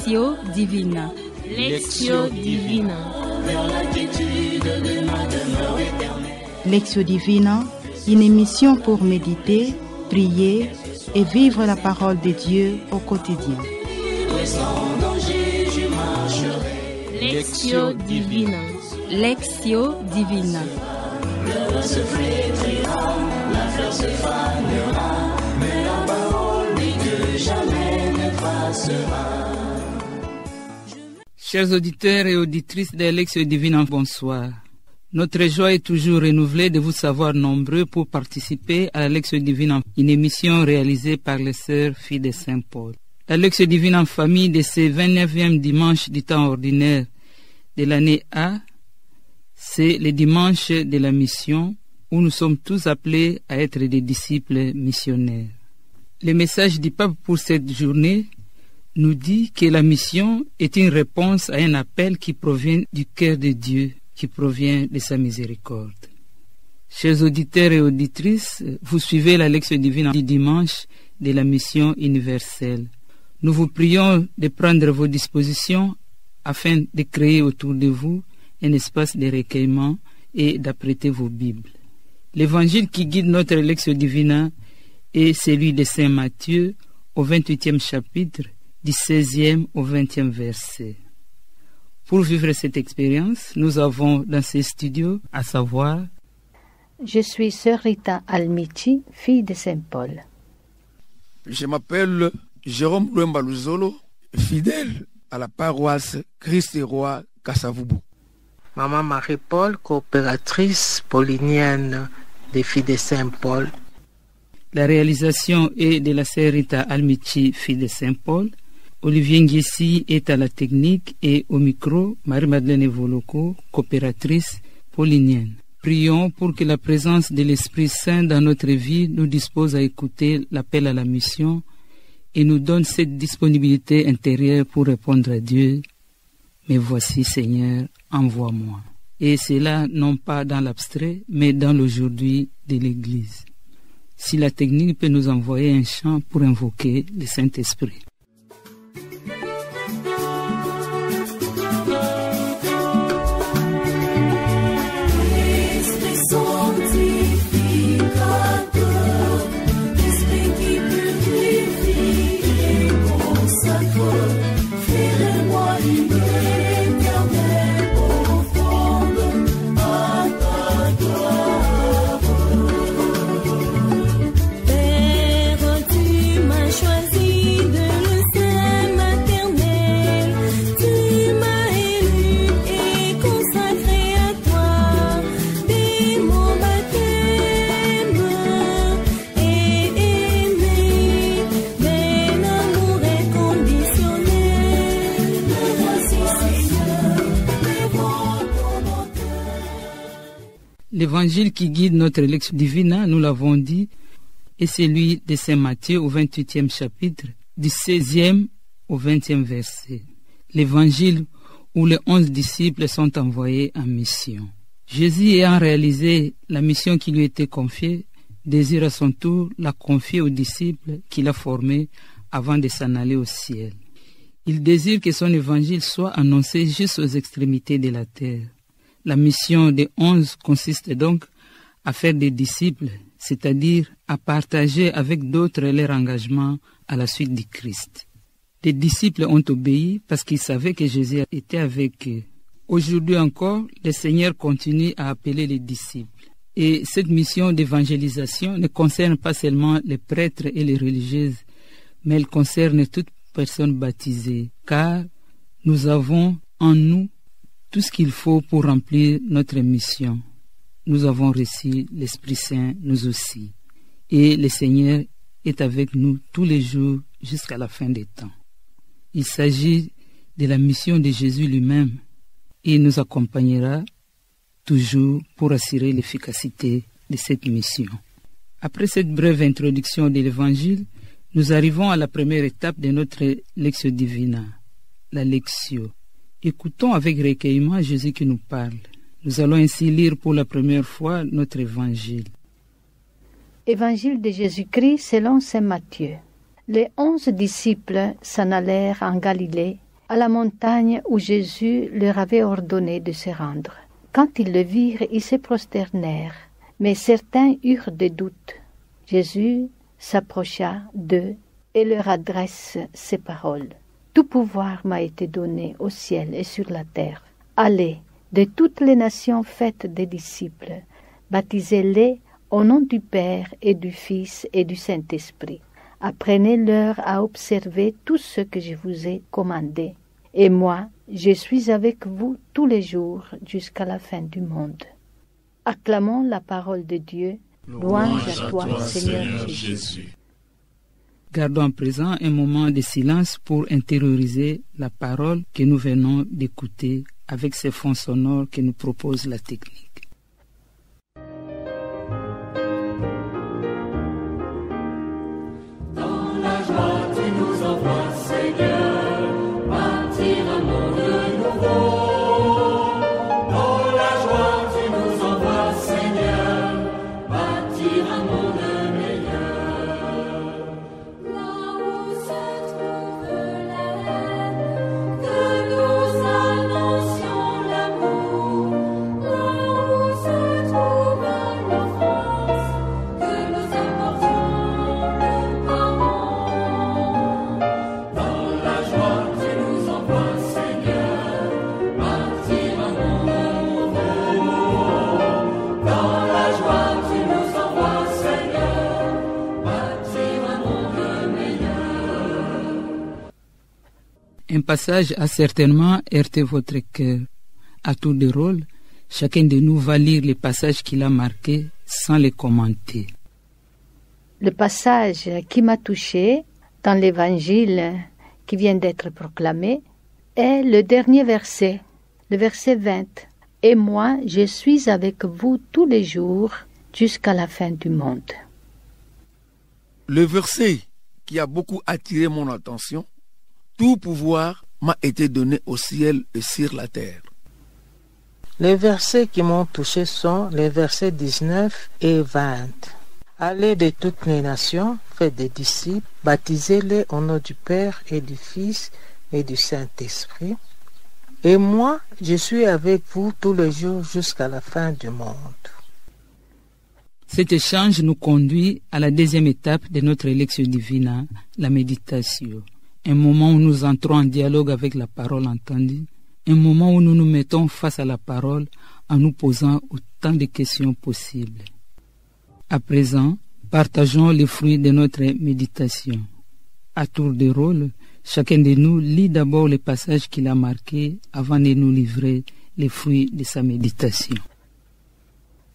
Lectio Divina. Lectio Divina. Lectio Divina, une émission pour méditer, prier et vivre la parole de Dieu au quotidien. Lectio Divina. Lectio Divina. Le se flétrira, la fleur se fanera, mais la parole dit que jamais ne passera. Chers auditeurs et auditrices de Lectio Divina, bonsoir. Notre joie est toujours renouvelée de vous savoir nombreux pour participer à la Lectio Divina, une émission réalisée par les sœurs filles de Saint-Paul. La Lectio Divina en famille de ce 29e dimanche du temps ordinaire de l'année A, c'est le dimanche de la mission où nous sommes tous appelés à être des disciples missionnaires. Le message du pape pour cette journée nous dit que la mission est une réponse à un appel qui provient du cœur de Dieu, qui provient de sa miséricorde. Chers auditeurs et auditrices, vous suivez la Lectio Divina du dimanche de la mission universelle. Nous vous prions de prendre vos dispositions afin de créer autour de vous un espace de recueillement et d'apprêter vos Bibles. L'évangile qui guide notre Lectio Divina est celui de Saint Matthieu au 28e chapitre, du 16e au 20e verset. Pour vivre cette expérience, nous avons dans ces studios, à savoir... Je suis sœur Rita Almichi, fille de Saint-Paul. Je m'appelle Jérôme Louemba-Luzolo, fidèle à la paroisse Christ-Roi Kasavubu. Maman Marie-Paul, coopératrice paulinienne des filles de Saint-Paul. La réalisation est de la sœur Rita Almichi, fille de Saint-Paul. Olivier Nguessi est à la technique et au micro, Marie-Madeleine Voloko, coopératrice paulinienne. Prions pour que la présence de l'Esprit Saint dans notre vie nous dispose à écouter l'appel à la mission et nous donne cette disponibilité intérieure pour répondre à Dieu. Mais voici, Seigneur, envoie-moi. Et cela non pas dans l'abstrait, mais dans l'aujourd'hui de l'Église. Si la technique peut nous envoyer un chant pour invoquer le Saint-Esprit. L'évangile qui guide notre Lectio Divina, nous l'avons dit, est celui de Saint Matthieu au 28e chapitre, du 16e au 20e verset. L'évangile où les 11 disciples sont envoyés en mission. Jésus ayant réalisé la mission qui lui était confiée, désire à son tour la confier aux disciples qu'il a formés avant de s'en aller au ciel. Il désire que son évangile soit annoncé jusqu'aux extrémités de la terre. La mission des 11 consiste donc à faire des disciples, c'est-à-dire à partager avec d'autres leur engagement à la suite du Christ. Les disciples ont obéi parce qu'ils savaient que Jésus était avec eux. Aujourd'hui encore, le Seigneur continue à appeler les disciples. Et cette mission d'évangélisation ne concerne pas seulement les prêtres et les religieuses, mais elle concerne toute personne baptisée, car nous avons en nous tout ce qu'il faut pour remplir notre mission. Nous avons reçu l'Esprit Saint, nous aussi. Et le Seigneur est avec nous tous les jours jusqu'à la fin des temps. Il s'agit de la mission de Jésus lui-même. Il nous accompagnera toujours pour assurer l'efficacité de cette mission. Après cette brève introduction de l'Évangile, nous arrivons à la première étape de notre Lectio Divina, la Lectio. Écoutons avec recueillement Jésus qui nous parle. Nous allons ainsi lire pour la première fois notre évangile. Évangile de Jésus-Christ selon saint Matthieu. Les 11 disciples s'en allèrent en Galilée, à la montagne où Jésus leur avait ordonné de se rendre. Quand ils le virent, ils se prosternèrent, mais certains eurent des doutes. Jésus s'approcha d'eux et leur adresse ces paroles. « Tout pouvoir m'a été donné au ciel et sur la terre. Allez, de toutes les nations faites des disciples, baptisez-les au nom du Père et du Fils et du Saint-Esprit. Apprenez-leur à observer tout ce que je vous ai commandé. Et moi, je suis avec vous tous les jours jusqu'à la fin du monde. » Acclamons la parole de Dieu. Louange à toi, Seigneur Jésus. Gardons à présent un moment de silence pour intérioriser la parole que nous venons d'écouter avec ces fonds sonores que nous propose la technique. Un passage a certainement heurté votre cœur. À tour de rôle, chacun de nous va lire les passages qu'il a marqués sans les commenter. Le passage qui m'a touché dans l'évangile qui vient d'être proclamé est le dernier verset, le verset 20. « Et moi, je suis avec vous tous les jours jusqu'à la fin du monde. » Le verset qui a beaucoup attiré mon attention: tout pouvoir m'a été donné au ciel et sur la terre. Les versets qui m'ont touché sont les versets 19 et 20. Allez de toutes les nations, faites des disciples, baptisez-les au nom du Père et du Fils et du Saint-Esprit. Et moi, je suis avec vous tous les jours jusqu'à la fin du monde. Cet échange nous conduit à la deuxième étape de notre Lectio Divina, la méditation. Un moment où nous entrons en dialogue avec la parole entendue, un moment où nous nous mettons face à la parole en nous posant autant de questions possibles. À présent, partageons les fruits de notre méditation. À tour de rôle, chacun de nous lit d'abord les passages qu'il a marqués avant de nous livrer les fruits de sa méditation.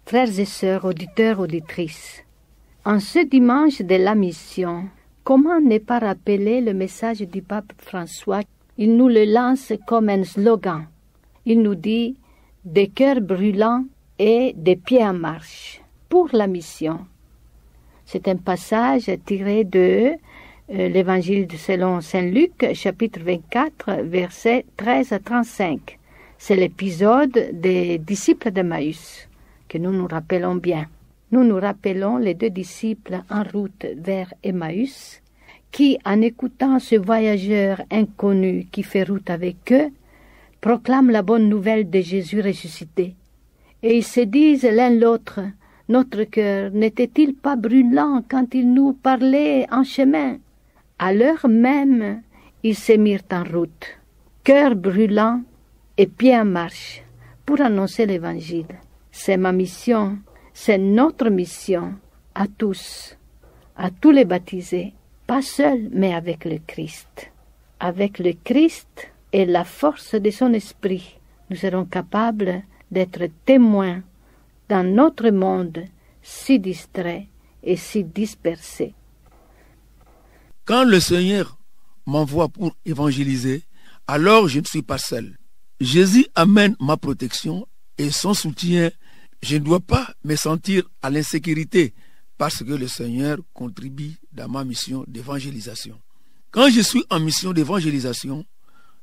Frères et sœurs, auditeurs, auditrices, en ce dimanche de la mission, comment ne pas rappeler le message du pape François? Il nous le lance comme un slogan. Il nous dit « des cœurs brûlants et des pieds en marche pour la mission ». C'est un passage tiré de l'Évangile selon Saint Luc, chapitre 24, versets 13 à 35. C'est l'épisode des disciples d'Emmaüs que nous nous rappelons bien. Nous nous rappelons les deux disciples en route vers Emmaüs qui, en écoutant ce voyageur inconnu qui fait route avec eux, proclament la bonne nouvelle de Jésus ressuscité. Et ils se disent l'un l'autre, « Notre cœur n'était-il pas brûlant quand il nous parlait en chemin ?» À l'heure même, ils se mirent en route, cœur brûlant et pieds en marche, pour annoncer l'Évangile. C'est ma mission, c'est notre mission, à tous les baptisés, pas seuls, mais avec le Christ. Avec le Christ et la force de son esprit, nous serons capables d'être témoins dans notre monde si distrait et si dispersé. Quand le Seigneur m'envoie pour évangéliser, alors je ne suis pas seul. Jésus amène ma protection et son soutien. Je ne dois pas me sentir à l'insécurité parce que le Seigneur contribue dans ma mission d'évangélisation. Quand je suis en mission d'évangélisation,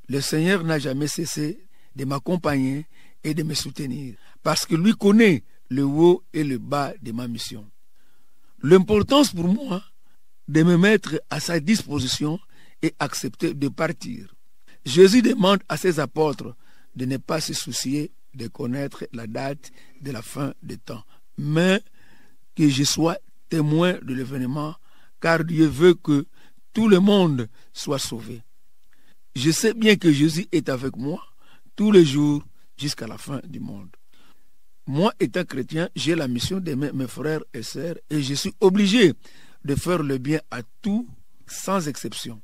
le Seigneur n'a jamais cessé de m'accompagner et de me soutenir parce que lui connaît le haut et le bas de ma mission. L'importance pour moi de me mettre à sa disposition et accepter de partir. Jésus demande à ses apôtres de ne pas se soucier de connaître la date de la fin des temps, mais que je sois témoin de l'événement, car Dieu veut que tout le monde soit sauvé. Je sais bien que Jésus est avec moi tous les jours jusqu'à la fin du monde. Moi, étant chrétien, j'ai la mission d'aimer mes frères et sœurs et je suis obligé de faire le bien à tous sans exception.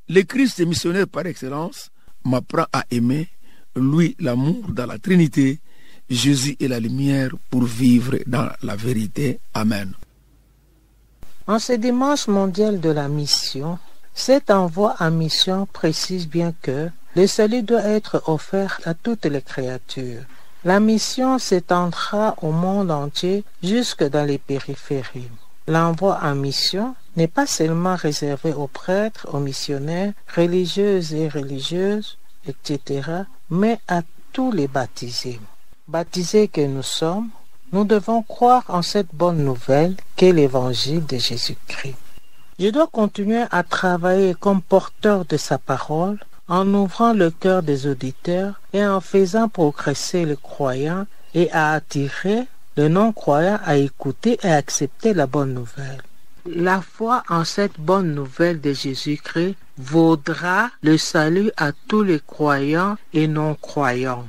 Le Christ missionnaire par excellence m'apprend à aimer, lui l'amour dans la Trinité, Jésus est la lumière pour vivre dans la vérité. Amen. En ce dimanche mondial de la mission, cet envoi à mission précise bien que le salut doit être offert à toutes les créatures. La mission s'étendra au monde entier jusque dans les périphéries. L'envoi en mission n'est pas seulement réservé aux prêtres, aux missionnaires, religieuses et religieuses, etc., mais à tous les baptisés. Baptisés que nous sommes, nous devons croire en cette bonne nouvelle qu'est l'évangile de Jésus-Christ. Je dois continuer à travailler comme porteur de sa parole, en ouvrant le cœur des auditeurs et en faisant progresser les croyants et à attirer les non-croyants à écouter et à accepter la bonne nouvelle. La foi en cette bonne nouvelle de Jésus-Christ vaudra le salut à tous les croyants et non-croyants.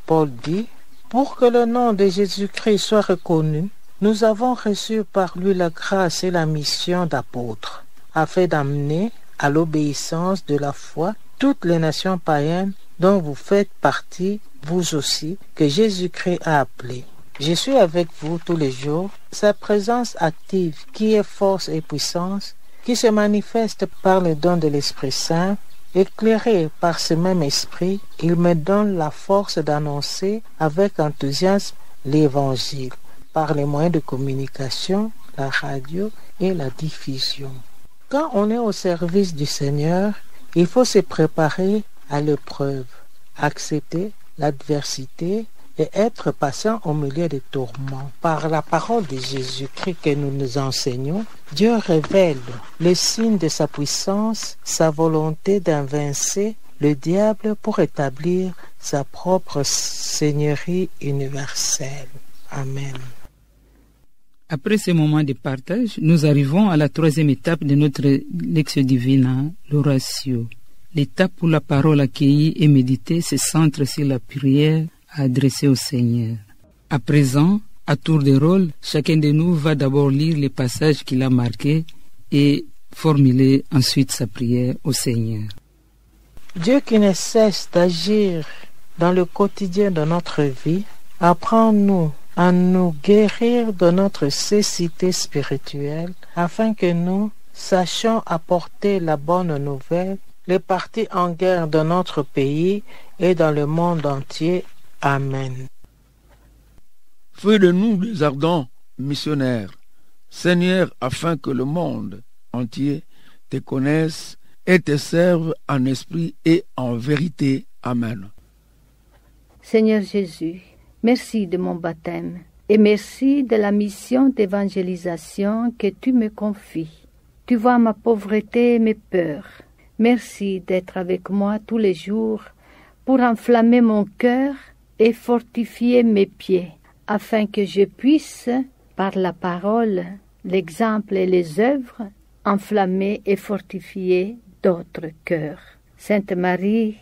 Paul dit, « Pour que le nom de Jésus-Christ soit reconnu, nous avons reçu par lui la grâce et la mission d'apôtre, afin d'amener à l'obéissance de la foi toutes les nations païennes dont vous faites partie, vous aussi, que Jésus-Christ a appelé. Je suis avec vous tous les jours. Sa présence active, qui est force et puissance, qui se manifeste par le don de l'Esprit Saint, éclairé par ce même Esprit, il me donne la force d'annoncer avec enthousiasme l'Évangile, par les moyens de communication, la radio et la diffusion. Quand on est au service du Seigneur, il faut se préparer à l'épreuve, accepter l'adversité et être patient au milieu des tourments. Par la parole de Jésus-Christ que nous nous enseignons, Dieu révèle les signes de sa puissance, sa volonté d'évincer le diable pour établir sa propre seigneurie universelle. Amen. Après ce moment de partage, nous arrivons à la troisième étape de notre Lectio Divina, l'oratio. L'étape où la parole accueillie et méditée se centre sur la prière adressée au Seigneur. À présent, à tour de rôle, chacun de nous va d'abord lire les passages qu'il a marqués et formuler ensuite sa prière au Seigneur. Dieu qui ne cesse d'agir dans le quotidien de notre vie, apprends-nous à nous guérir de notre cécité spirituelle, afin que nous sachions apporter la bonne nouvelle, les partis en guerre de notre pays et dans le monde entier. Amen. Fais de nous des ardents missionnaires, Seigneur, afin que le monde entier te connaisse et te serve en esprit et en vérité. Amen. Seigneur Jésus, merci de mon baptême et merci de la mission d'évangélisation que tu me confies. Tu vois ma pauvreté et mes peurs. Merci d'être avec moi tous les jours pour enflammer mon cœur et fortifier mes pieds, afin que je puisse, par la parole, l'exemple et les œuvres, enflammer et fortifier d'autres cœurs. Sainte Marie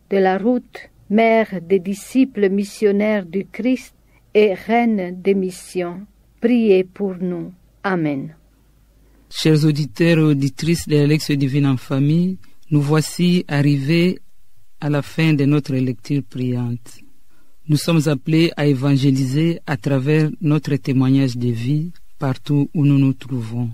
de la Route, Mère des disciples missionnaires du Christ et Reine des missions, priez pour nous. Amen. Chers auditeurs et auditrices de la Lectio Divina en famille, nous voici arrivés à la fin de notre lecture priante. Nous sommes appelés à évangéliser à travers notre témoignage de vie partout où nous nous trouvons.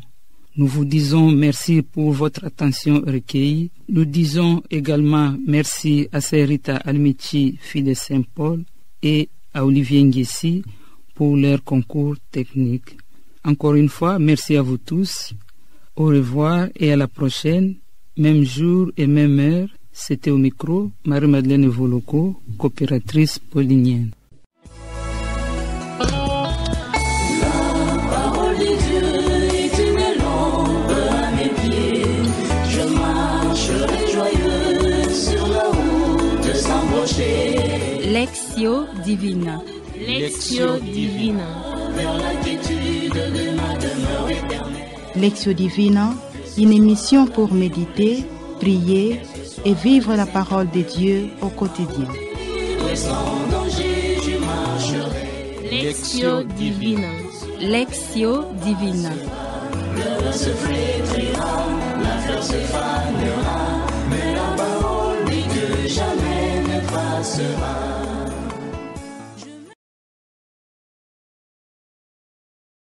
Nous vous disons merci pour votre attention recueillie. Nous disons également merci à Sœur Rita Almichi, fille de Saint-Paul, et à Olivier Nguessi pour leur concours technique. Encore une fois, merci à vous tous. Au revoir et à la prochaine, même jour et même heure. C'était au micro Marie-Madeleine Voloko, coopératrice paulinienne. Je marcherai joyeux sur la route. approcher Lectio Divina. Lectio Divina. vers la quiétude de ma demeure éternelle. Lectio Divina, une émission pour méditer, prier et vivre la parole de Dieu au quotidien. Et sans danger, je marcherai. Lectio Divina. Lectio Divina. Le vent se flétrira, la fleur se fera.